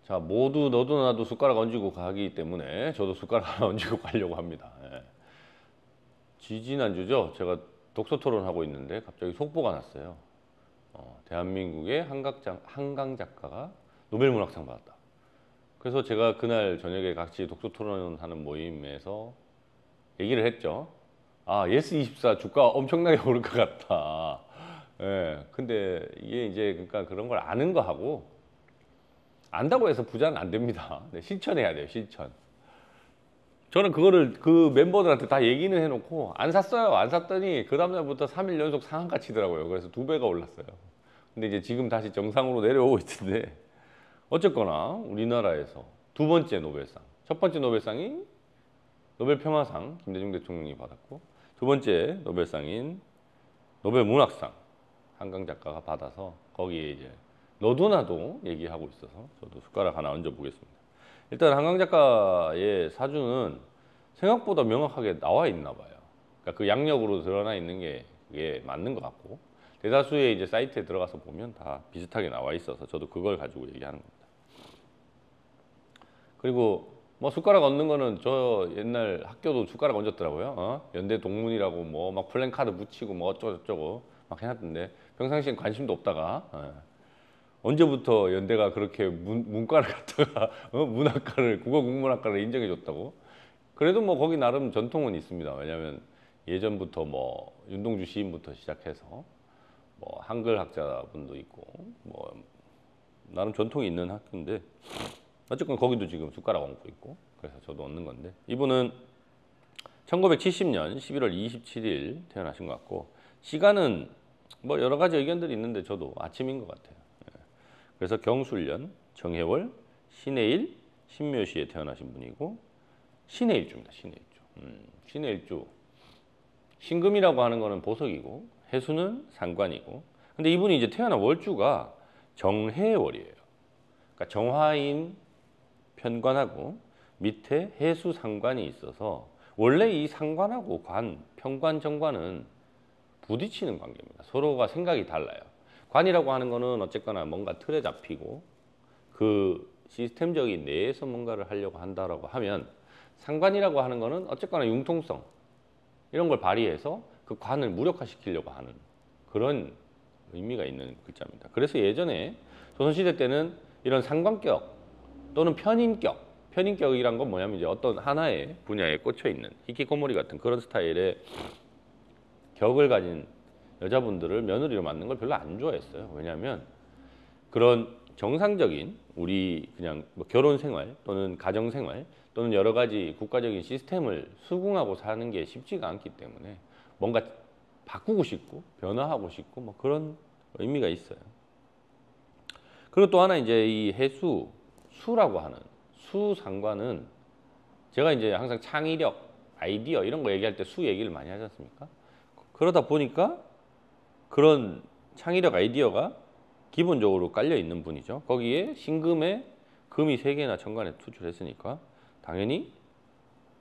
자, 모두 너도 나도 숟가락 얹고 가기 때문에 저도 숟가락 하나 얹고 가려고 합니다. 예. 지지난주죠. 제가 독서 토론하고 있는데 갑자기 속보가 났어요. 대한민국의 한강 작가가 노벨 문학상 받았다. 그래서 제가 그날 저녁에 같이 독서 토론하는 모임에서 얘기를 했죠. 아, 예스24 주가 엄청나게 오를 것 같다. 예. 근데 이게 이제 그러니까 그런 걸 아는 거 하고 안다고 해서 부자는 안 됩니다. 네, 실천해야 돼요, 실천. 저는 그거를 그 멤버들한테 다 얘기는 해놓고 안 샀어요. 안 샀더니 그 다음날부터 3일 연속 상한가 치더라고요. 그래서 2배가 올랐어요. 근데 이제 지금 다시 정상으로 내려오고 있는데 어쨌거나 우리나라에서 두 번째 노벨상, 첫 번째 노벨상이 노벨 평화상 김대중 대통령이 받았고 두 번째 노벨상인 노벨 문학상 한강 작가가 받아서 거기에 이제 너도 나도 얘기하고 있어서 저도 숟가락 하나 얹어 보겠습니다. 일단 한강 작가의 사주는 생각보다 명확하게 나와 있나 봐요. 그러니까 그 양력으로 드러나 있는 게 그게 맞는 것 같고 대다수의 이제 사이트에 들어가서 보면 다 비슷하게 나와 있어서 저도 그걸 가지고 얘기하는 겁니다. 그리고 뭐 숟가락 얹는 거는 저 옛날 학교도 숟가락 얹었더라고요. 연대 동문이라고 뭐 막 플랜카드 붙이고 뭐 어쩌고저쩌고 막 해놨던데 평상시엔 관심도 없다가 언제부터 연대가 그렇게 문과를 갖다가 문학과를 국어국문학과를 인정해 줬다고. 그래도 뭐 거기 나름 전통은 있습니다. 왜냐하면 예전부터 뭐 윤동주 시인부터 시작해서 뭐 한글 학자분도 있고 뭐 나름 전통이 있는 학교인데 어쨌건 거기도 지금 숟가락 얹고 있고 그래서 저도 얹는 건데 이분은 1970년 11월 27일 태어나신 것 같고 시간은 뭐 여러 가지 의견들이 있는데 저도 아침인 것 같아요. 그래서 경술년, 정해월, 신해일, 신묘시에 태어나신 분이고 신의 일주입니다. 신의 일주. 신의 일주. 신금이라고 하는 거는 보석이고 해수는 상관이고 근데 이분이 이제 태어난 월주가 정해월이에요. 그러니까 정화인 편관하고 밑에 해수 상관이 있어서 원래 이 상관하고 관, 편관, 정관은 부딪히는 관계입니다. 서로가 생각이 달라요. 관이라고 하는 거는 어쨌거나 뭔가 틀에 잡히고 그 시스템적인 내에서 뭔가를 하려고 한다라고 하면 상관이라고 하는 거는 어쨌거나 융통성 이런 걸 발휘해서 그 관을 무력화시키려고 하는 그런 의미가 있는 글자입니다. 그래서 예전에 조선시대 때는 이런 상관격 또는 편인격이란 건 뭐냐면 이제 어떤 하나의 분야에 꽂혀 있는 히키코모리 같은 그런 스타일의 격을 가진 여자분들을 며느리로 맞는 걸 별로 안 좋아했어요. 왜냐하면 그런 정상적인 우리 그냥 뭐 결혼 생활 또는 가정 생활 또는 여러 가지 국가적인 시스템을 수긍하고 사는 게 쉽지가 않기 때문에 뭔가 바꾸고 싶고 변화하고 싶고 뭐 그런 의미가 있어요. 그리고 또 하나 이제 이 해수 수라고 하는 수상관은 제가 이제 항상 창의력, 아이디어 이런 거 얘기할 때 수 얘기를 많이 하지 않습니까? 그러다 보니까 그런 창의력 아이디어가 기본적으로 깔려 있는 분이죠. 거기에 신금에 금이 3개나 천간에 투출했으니까 당연히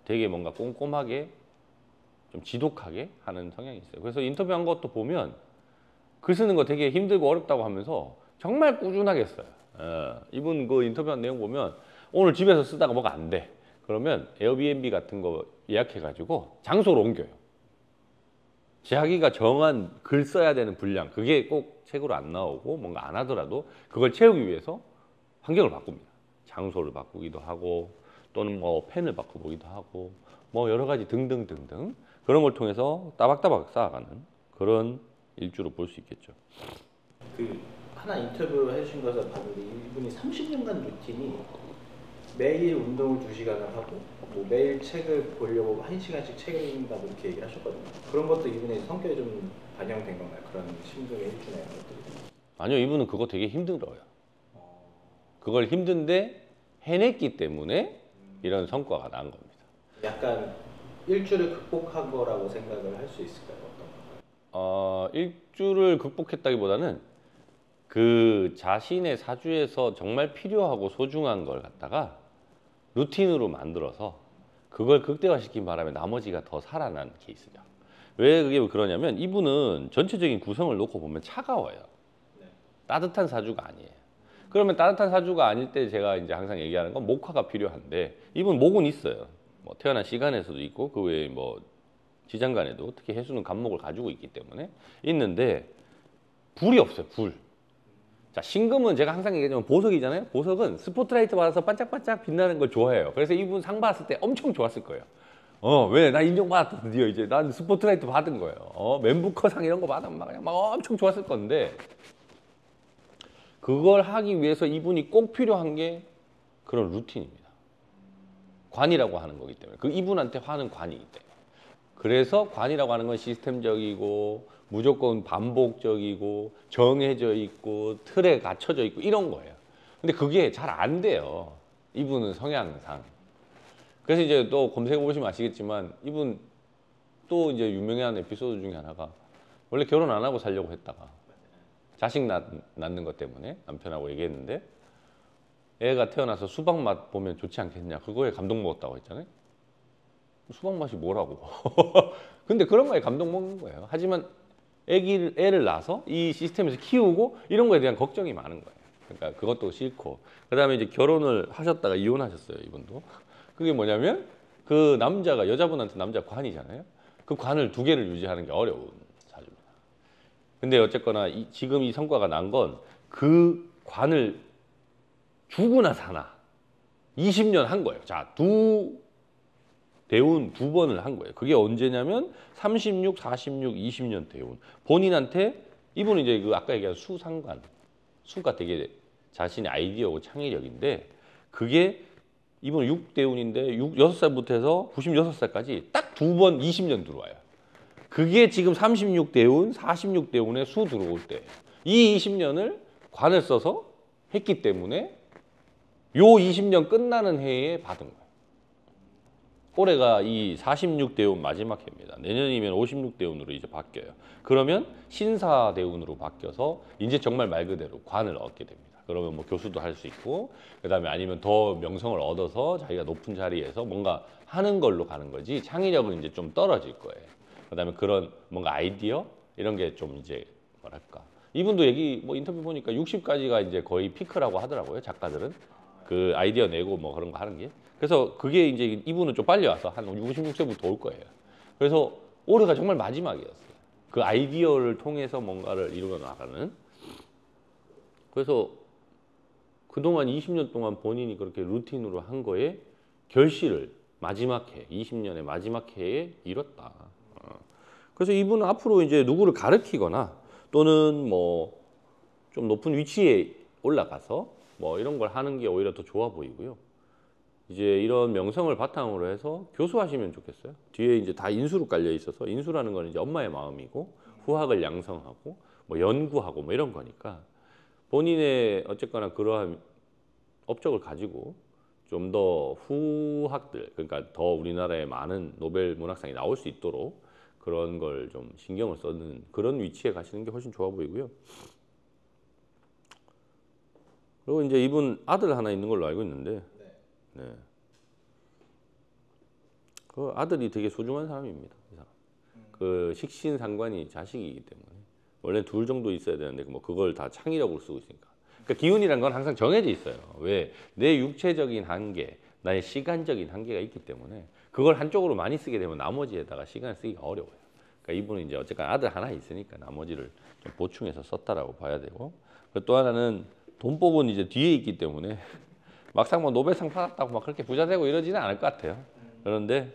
되게 뭔가 꼼꼼하게 좀 지독하게 하는 성향이 있어요. 그래서 인터뷰한 것도 보면 글 쓰는 거 되게 힘들고 어렵다고 하면서 정말 꾸준하게 써요. 이분 그 인터뷰한 내용 보면 오늘 집에서 쓰다가 뭐가 안 돼. 그러면 에어비앤비 같은 거 예약해가지고 장소로 옮겨요. 자기가 정한 글 써야 되는 분량 그게 꼭 책으로 안 나오고 뭔가 안 하더라도 그걸 채우기 위해서 환경을 바꿉니다. 장소를 바꾸기도 하고 또는 뭐 펜을 바꿔보기도 하고 뭐 여러 가지 등등등등 그런 걸 통해서 따박따박 쌓아가는 그런 일주로 볼 수 있겠죠. 그 하나 인터뷰 해주신 것을 봤는데 이분이 30년간 루틴이 매일 운동을 2시간을 하고 뭐 매일 책을 보려고 1시간씩 책을 읽는다고 이렇게 얘기를 하셨거든요. 그런 것도 이분의 성격에 좀 반영된 건가요? 그런 심경의 일주나 이런 것들이? 아니요, 이분은 그거 되게 힘들어요. 그걸 힘든데 해냈기 때문에 이런 성과가 난 겁니다. 약간 일주를 극복한 거라고 생각을 할 수 있을까요? 어떤 건가요? 일주를 극복했다기보다는 그 자신의 사주에서 정말 필요하고 소중한 걸 갖다가 루틴으로 만들어서 그걸 극대화시킨 바람에 나머지가 더 살아난 케이스죠. 왜 그게 그러냐면 이분은 전체적인 구성을 놓고 보면 차가워요. 따뜻한 사주가 아니에요. 그러면 따뜻한 사주가 아닐 때 제가 이제 항상 얘기하는 건 목화가 필요한데 이분 목은 있어요. 뭐 태어난 시간에서도 있고 그 외에 뭐 지장간에도 특히 해수는 간목을 가지고 있기 때문에 있는데 불이 없어요. 불. 자, 신금은 제가 항상 얘기하지만 보석이잖아요. 보석은 스포트라이트 받아서 반짝반짝 빛나는 걸 좋아해요. 그래서 이분 상 받았을 때 엄청 좋았을 거예요. 왜? 나 인정받았다 드디어 이제 난 스포트라이트 받은 거예요. 멘부커상 이런 거 받으면 막 엄청 좋았을 건데 그걸 하기 위해서 이분이 꼭 필요한 게 그런 루틴입니다. 관이라고 하는 거기 때문에 그 이분한테 화는 관이기 때문에 그래서 관이라고 하는 건 시스템적이고 무조건 반복적이고 정해져 있고 틀에 갇혀져 있고 이런 거예요. 근데 그게 잘 안 돼요. 이분은 성향상. 그래서 이제 또 검색해 보시면 아시겠지만 이분 또 이제 유명한 에피소드 중에 하나가 원래 결혼 안 하고 살려고 했다가 자식 낳는 것 때문에 남편하고 얘기했는데 애가 태어나서 수박 맛 보면 좋지 않겠냐. 그거에 감동 먹었다고 했잖아요. 수박 맛이 뭐라고. 근데 그런 거에 감동 먹는 거예요. 하지만 애를 낳아서 이 시스템에서 키우고 이런 거에 대한 걱정이 많은 거예요. 그러니까 그것도 싫고 그다음에 이제 결혼을 하셨다가 이혼하셨어요. 이분도. 그게 뭐냐면 그 남자가 여자분한테 남자 관이잖아요. 그 관을 2개를 유지하는 게 어려운 사주입니다. 근데 어쨌거나 지금 이 성과가 난 건 그 관을 죽으나 사나 20년 한 거예요. 자, 대운 2번을 한 거예요. 그게 언제냐면 36, 46, 20년 대운. 본인한테 이분은 이제 그 아까 얘기한 수상관, 수가 되게 자신의 아이디어고 창의력인데 그게 이분 6대운인데 6살부터 해서 96살까지 딱 2번 20년 들어와요. 그게 지금 36대운, 46대운에 수 들어올 때예요. 이 20년을 관을 써서 했기 때문에 요 20년 끝나는 해에 받은 거예요. 올해가 이 46대운 마지막 해입니다. 내년이면 56대운으로 이제 바뀌어요. 그러면 신사대운으로 바뀌어서 이제 정말 말 그대로 관을 얻게 됩니다. 그러면 뭐 교수도 할 수 있고 그다음에 아니면 더 명성을 얻어서 자기가 높은 자리에서 뭔가 하는 걸로 가는 거지 창의력은 이제 좀 떨어질 거예요. 그다음에 그런 뭔가 아이디어 이런 게 좀 이제 뭐랄까 이분도 얘기 뭐 인터뷰 보니까 60까지가 이제 거의 피크라고 하더라고요. 작가들은 그 아이디어 내고 뭐 그런 거 하는 게. 그래서 그게 이제 이분은 좀 빨리 와서 한 56세부터 올 거예요. 그래서 올해가 정말 마지막이었어요. 그 아이디어를 통해서 뭔가를 이루어 나가는. 그래서 그동안 20년 동안 본인이 그렇게 루틴으로 한 거에 결실을 마지막 해, 20년의 마지막 해에 이뤘다. 그래서 이분은 앞으로 이제 누구를 가르치거나 또는 뭐 좀 높은 위치에 올라가서 뭐 이런 걸 하는 게 오히려 더 좋아 보이고요. 이제 이런 명성을 바탕으로 해서 교수하시면 좋겠어요. 뒤에 이제 다 인수로 깔려 있어서 인수라는 건 이제 엄마의 마음이고 후학을 양성하고 뭐 연구하고 뭐 이런 거니까 본인의 어쨌거나 그러한 업적을 가지고 좀 더 후학들 그러니까 더 우리나라에 많은 노벨 문학상이 나올 수 있도록 그런 걸 좀 신경을 쓰는 그런 위치에 가시는 게 훨씬 좋아 보이고요. 그리고 이제 이분 아들 하나 있는 걸로 알고 있는데 네. 그 아들이 되게 소중한 사람입니다. 이 사람. 그 식신상관이 자식이기 때문에 원래 2 정도 있어야 되는데 뭐 그걸 다 창의력으로 쓰고 있으니까. 그러니까 기운이란 건 항상 정해져 있어요. 왜? 내 육체적인 한계, 나의 시간적인 한계가 있기 때문에 그걸 한쪽으로 많이 쓰게 되면 나머지에다가 시간을 쓰기가 어려워요. 그러니까 이분은 이제 어쨌거나 아들 하나 있으니까 나머지를 좀 보충해서 썼다라고 봐야 되고 또 하나는 돈복은 이제 뒤에 있기 때문에 막상 뭐 노벨상 받았다고 막 그렇게 부자 되고 이러지는 않을 것 같아요. 그런데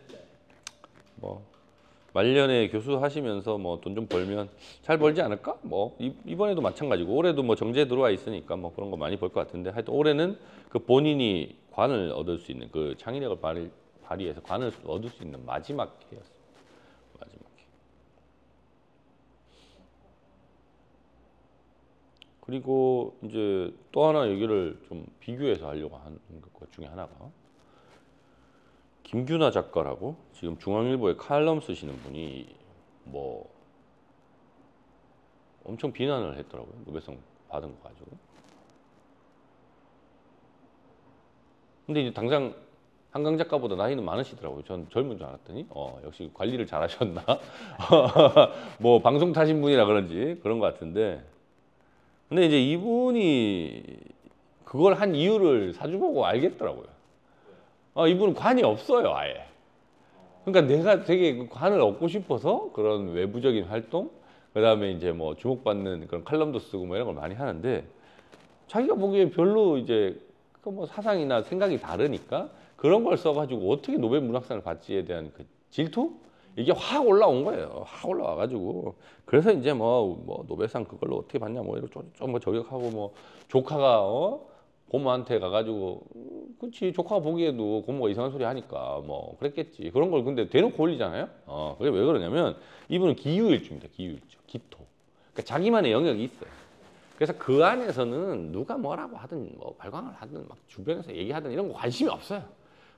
뭐 말년에 교수 하시면서 뭐 돈 좀 벌면 잘 벌지 않을까? 뭐 이번에도 마찬가지고 올해도 뭐 정제 들어와 있으니까 뭐 그런 거 많이 벌 것 같은데 하여튼 올해는 그 본인이 관을 얻을 수 있는 그 창의력을 발휘해서 관을 얻을 수 있는 마지막 해였습니다. 마지막 해. 그리고 이제 또 하나 얘기를 좀 비교해서 하려고 하는 것 중에 하나가 김규나 작가라고 지금 중앙일보에 칼럼 쓰시는 분이 뭐 엄청 비난을 했더라고요. 노벨상 받은 거 가지고. 근데 이제 당장 한강 작가보다 나이는 많으시더라고요. 전 젊은 줄 알았더니 역시 관리를 잘하셨나? 뭐 방송 타신 분이라 그런지 그런 것 같은데 근데 이제 이분이 그걸 한 이유를 사주보고 알겠더라고요. 이분은 관이 없어요, 아예. 그러니까 내가 되게 그 관을 얻고 싶어서 그런 외부적인 활동, 그다음에 이제 뭐 주목받는 그런 칼럼도 쓰고 뭐 이런 걸 많이 하는데, 자기가 보기에 별로 이제 그 뭐 사상이나 생각이 다르니까 그런 걸 써가지고 어떻게 노벨 문학상을 받지에 대한 그 질투? 이게 확 올라온 거예요. 확 올라와가지고. 그래서 이제 뭐 노벨상 그걸로 어떻게 받냐 뭐 이렇게 좀 저격하고, 뭐 조카가 고모한테 가가지고 그렇지, 조카가 보기에도 고모가 이상한 소리 하니까 뭐 그랬겠지. 그런 걸 근데 대놓고 올리잖아요. 그게 왜 그러냐면 이분은 기후일주입니다. 기후일주, 기토. 그러니까 자기만의 영역이 있어요. 그래서 그 안에서는 누가 뭐라고 하든 뭐 발광을 하든 막 주변에서 얘기하든 이런 거 관심이 없어요.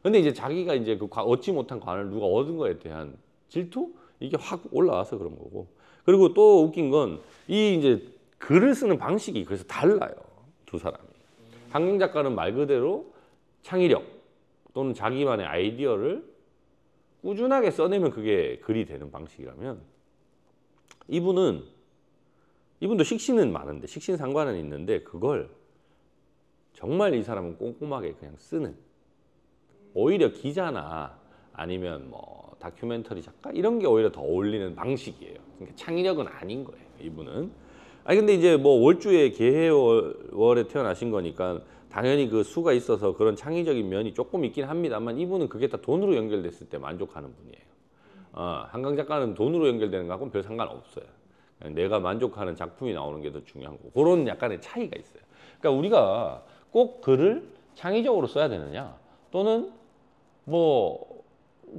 근데 이제 자기가 이제 그 얻지 못한 관을 누가 얻은 거에 대한 질투? 이게 확 올라와서 그런 거고. 그리고 또 웃긴 건 이 이제 글을 쓰는 방식이 그래서 달라요. 두 사람이. 한강 작가는 말 그대로 창의력 또는 자기만의 아이디어를 꾸준하게 써내면 그게 글이 되는 방식이라면, 이분도 식신은 많은데, 식신상관은 있는데 그걸 정말 이 사람은 꼼꼼하게 그냥 쓰는, 오히려 기자나 아니면 뭐 다큐멘터리 작가 이런 게 오히려 더 어울리는 방식이에요. 그러니까 창의력은 아닌 거예요, 이분은. 아니 근데 이제 뭐 월주에 개해월에 태어나신 거니까 당연히 그 수가 있어서 그런 창의적인 면이 조금 있긴 합니다만, 이분은 그게 다 돈으로 연결됐을 때 만족하는 분이에요. 한강 작가는 돈으로 연결되는 거하고는 별 상관없어요. 내가 만족하는 작품이 나오는 게 더 중요한 거고, 그런 약간의 차이가 있어요. 그러니까 우리가 꼭 글을 창의적으로 써야 되느냐, 또는 뭐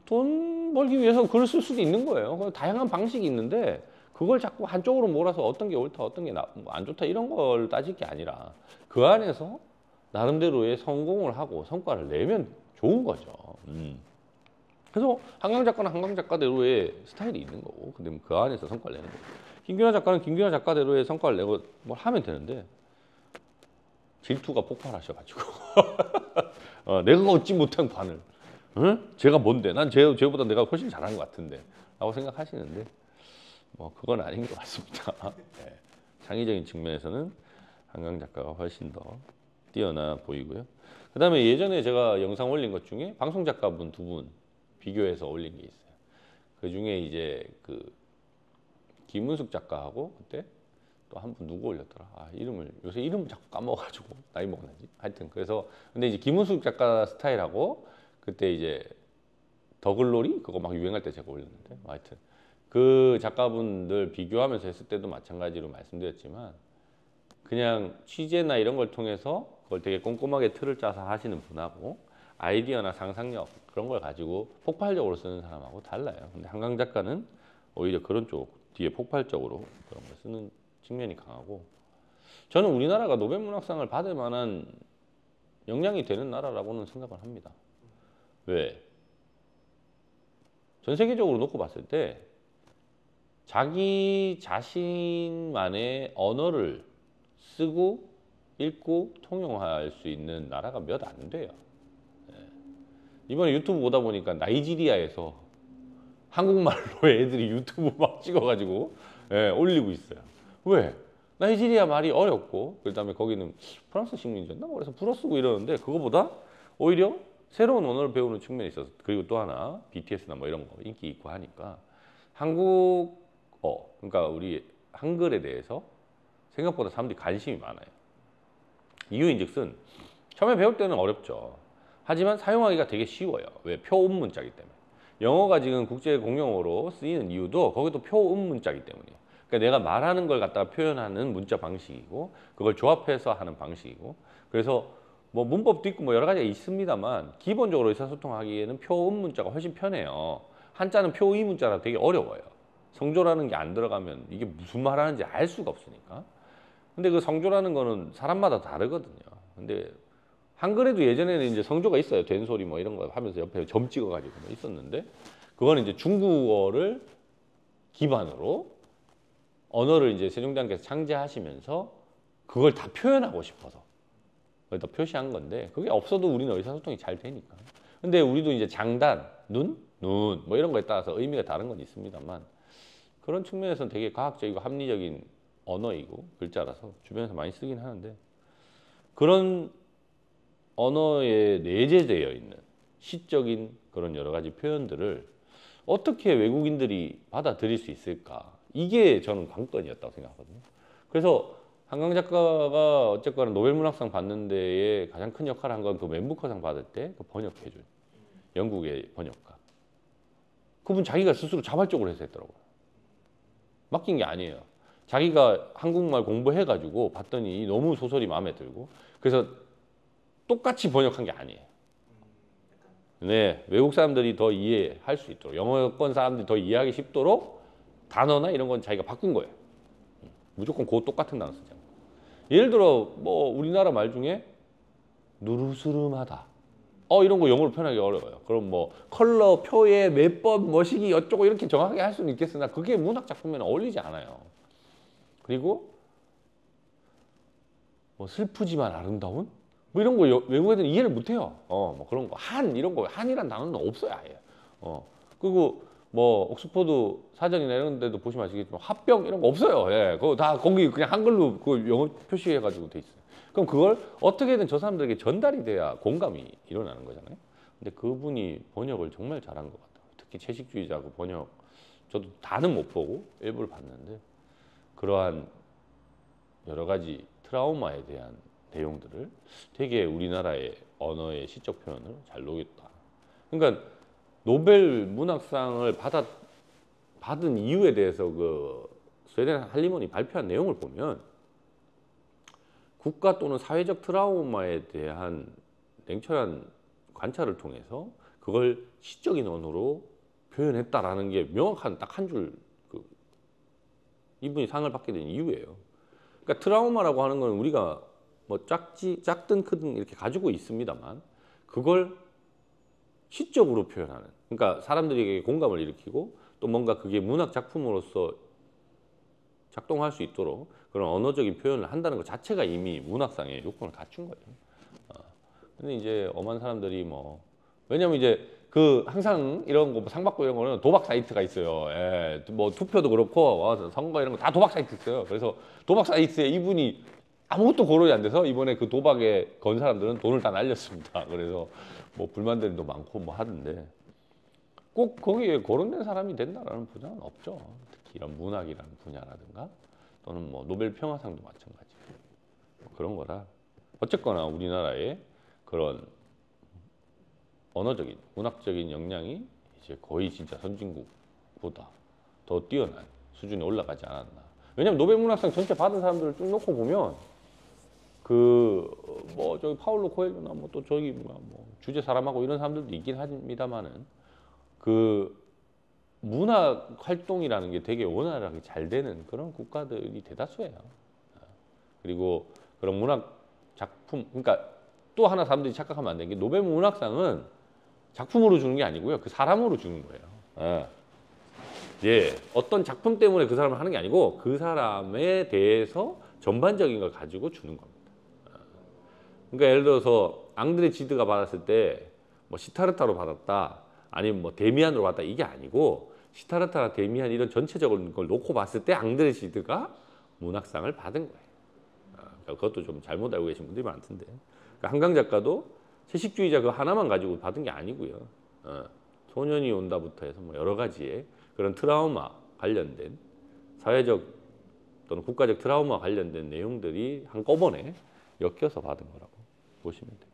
돈 벌기 위해서 글을 쓸 수도 있는 거예요. 다양한 방식이 있는데 그걸 자꾸 한쪽으로 몰아서 어떤 게 옳다, 어떤 게 안 좋다 이런 걸 따질 게 아니라 그 안에서 나름대로의 성공을 하고 성과를 내면 좋은 거죠. 그래서 한강 작가는 한강 작가대로의 스타일이 있는 거고, 근데 그 안에서 성과를 내는 거고, 김규나 작가는 김규나 작가대로의 성과를 내고 뭘 하면 되는데, 질투가 폭발하셔가지고 내가 얻지 못한 관을, 제가 뭔데? 난 쟤보다 내가 훨씬 잘한 것 같은데 라고 생각하시는데, 뭐 그건 아닌 것 같습니다. 네. 창의적인 측면에서는 한강 작가가 훨씬 더 뛰어나 보이고요. 그 다음에 예전에 제가 영상 올린 것 중에 방송 작가분 두 분 비교해서 올린 게 있어요. 그 중에 이제 그 김은숙 작가하고 그때 또 한 분 누구 올렸더라. 요새 이름을 자꾸 까먹어가지고 나이 먹었는지. 하여튼 그래서 근데 이제 김은숙 작가 스타일하고 그때 이제 더글로리 그거 막 유행할 때 제가 올렸는데, 하여튼 그 작가분들 비교하면서 했을 때도 마찬가지로 말씀드렸지만, 그냥 취재나 이런 걸 통해서 그걸 되게 꼼꼼하게 틀을 짜서 하시는 분하고 아이디어나 상상력 그런 걸 가지고 폭발적으로 쓰는 사람하고 달라요. 근데 한강 작가는 오히려 그런 쪽 뒤에 폭발적으로 그런 걸 쓰는 측면이 강하고, 저는 우리나라가 노벨 문학상을 받을 만한 역량이 되는 나라라고는 생각을 합니다. 왜? 전 세계적으로 놓고 봤을 때 자기 자신만의 언어를 쓰고 읽고 통용할 수 있는 나라가 몇 안 돼요. 이번에 유튜브 보다 보니까 나이지리아에서 한국말로 애들이 유튜브 막 찍어가지고 올리고 있어요. 왜? 나이지리아 말이 어렵고, 그 다음에 거기는 프랑스 식민지였나? 그래서 불어 쓰고 이러는데, 그거보다 오히려 새로운 언어를 배우는 측면이 있어서, 그리고 또 하나 BTS나 뭐 이런 거 인기 있고 하니까 한국어, 그러니까 우리 한글에 대해서 생각보다 사람들이 관심이 많아요. 이유인즉슨 처음에 배울 때는 어렵죠. 하지만 사용하기가 되게 쉬워요. 왜? 표음 문자이기 때문에. 영어가 지금 국제 공용어로 쓰이는 이유도 거기도 표음 문자이기 때문이에요. 그러니까 내가 말하는 걸 갖다가 표현하는 문자 방식이고, 그걸 조합해서 하는 방식이고, 그래서 뭐 문법도 있고 뭐 여러 가지가 있습니다만 기본적으로 의사소통하기에는 표음 문자가 훨씬 편해요. 한자는 표의 문자라 되게 어려워요. 성조라는 게 안 들어가면 이게 무슨 말 하는지 알 수가 없으니까. 근데 그 성조라는 거는 사람마다 다르거든요. 근데 한글에도 예전에는 이제 성조가 있어요. 된소리 뭐 이런 거 하면서 옆에 점 찍어가지고 뭐 있었는데, 그거는 이제 중국어를 기반으로 언어를 이제 세종대왕께서 창제하시면서 그걸 다 표현하고 싶어서 거기다 표시한 건데, 그게 없어도 우리는 의사소통이 잘 되니까. 근데 우리도 이제 장단, 눈 뭐 이런 거에 따라서 의미가 다른 건 있습니다만, 그런 측면에서는 되게 과학적이고 합리적인 언어이고 글자라서 주변에서 많이 쓰긴 하는데, 그런 언어에 내재되어 있는 시적인 그런 여러 가지 표현들을 어떻게 외국인들이 받아들일 수 있을까? 이게 저는 관건이었다고 생각하거든요. 그래서 한강 작가가 어쨌거나 노벨문학상 받는 데에 가장 큰 역할을 한 건 그 맨부커상 받을 때 그 번역해준 영국의 번역가. 그분 자기가 스스로 자발적으로 해서 했더라고요. 맡긴 게 아니에요. 자기가 한국말 공부해가지고 봤더니 너무 소설이 마음에 들고 그래서 똑같이 번역한 게 아니에요. 네, 외국 사람들이 더 이해할 수 있도록 영어권 사람들이 더 이해하기 쉽도록 단어나 이런 건 자기가 바꾼 거예요. 무조건 그 똑같은 단어 쓰지 않고. 예를 들어 뭐 우리나라 말 중에 누르스름하다 이런 거 영어로 표현하기 어려워요. 그럼 뭐 컬러, 표에 몇 번 뭐시기 어쩌고 이렇게 정확하게 할 수는 있겠으나 그게 문학 작품에는 어울리지 않아요. 그리고 뭐 슬프지만 아름다운 뭐 이런 거 외국 애들은 이해를 못해요. 뭐 그런 거 이런 거 한이란 단어는 없어요 아예. 그리고 뭐 옥스퍼드 사전이나 이런 데도 보시면 아시겠지만 합병 이런 거 없어요. 예, 그거 다 거기 그냥 한글로 그 영어 표시해가지고 돼 있어요. 그럼 그걸 어떻게든 저 사람들에게 전달이 돼야 공감이 일어나는 거잖아요. 근데 그분이 번역을 정말 잘한 것 같아요. 특히 채식주의자 그 번역 저도 다는 못 보고 일부를 봤는데 그러한 여러 가지 트라우마에 대한 내용들을 되게 우리나라의 언어의 시적 표현을 잘 녹였다. 그러니까 노벨 문학상을 받은 이유에 대해서 그 스웨덴 할리먼이 발표한 내용을 보면 국가 또는 사회적 트라우마에 대한 냉철한 관찰을 통해서 그걸 시적인 언어로 표현했다라는 게 명확한 딱 한 줄 이분이 상을 받게 된 이유예요. 그러니까 트라우마라고 하는 건 우리가 뭐 작든 크든 이렇게 가지고 있습니다만 그걸 시적으로 표현하는 그러니까 사람들에게 공감을 일으키고 또 뭔가 그게 문학 작품으로서 작동할 수 있도록 그런 언어적인 표현을 한다는 것 자체가 이미 문학상의 요건을 갖춘 거예요. 근데 이제 엄한 사람들이 뭐 왜냐면 이제 그 항상 이런 거 상 받고 이런 거는 도박 사이트가 있어요. 예, 뭐 투표도 그렇고 선거 이런 거 다 도박 사이트 있어요. 그래서 도박 사이트에 이분이 아무것도 거론이 안 돼서 이번에 그 도박에 건 사람들은 돈을 다 날렸습니다. 그래서 뭐 불만들도 많고 뭐 하던데 꼭 거기에 거론된 사람이 된다라는 보장은 없죠. 특히 이런 문학이라는 분야라든가 또는 뭐 노벨 평화상도 마찬가지 뭐 그런 거라 어쨌거나 우리나라의 그런 언어적인 문학적인 역량이 이제 거의 진짜 선진국보다 더 뛰어난 수준에 올라가지 않았나. 왜냐면 노벨 문학상 전체 받은 사람들을 쭉 놓고 보면 그 뭐 저기 파울로 코엘료나 뭐 또 저기 뭐 주제 사람하고 이런 사람들도 있긴 합니다만은 그 문학 활동이라는 게 되게 원활하게 잘 되는 그런 국가들이 대다수예요. 그리고 그런 문학 작품 그러니까 또 하나 사람들이 착각하면 안 되는 게 노벨 문학상은 작품으로 주는 게 아니고요. 그 사람으로 주는 거예요. 예, 어떤 작품 때문에 그 사람을 하는 게 아니고 그 사람에 대해서 전반적인 걸 가지고 주는 겁니다. 그러니까 예를 들어서 앙드레 지드가 받았을 때 뭐 시타르타로 받았다 아니면 뭐 데미안으로 받았다 이게 아니고 시타르타나 데미안 이런 전체적인 걸 놓고 봤을 때 앙드레 지드가 문학상을 받은 거예요. 그것도 좀 잘못 알고 계신 분들이 많던데 그러니까 한강 작가도 채식주의자 그 하나만 가지고 받은 게 아니고요. 소년이 온다부터 해서 뭐 여러 가지의 그런 트라우마 관련된 사회적 또는 국가적 트라우마 관련된 내용들이 한꺼번에 엮여서 받은 거라고 보시면 돼요.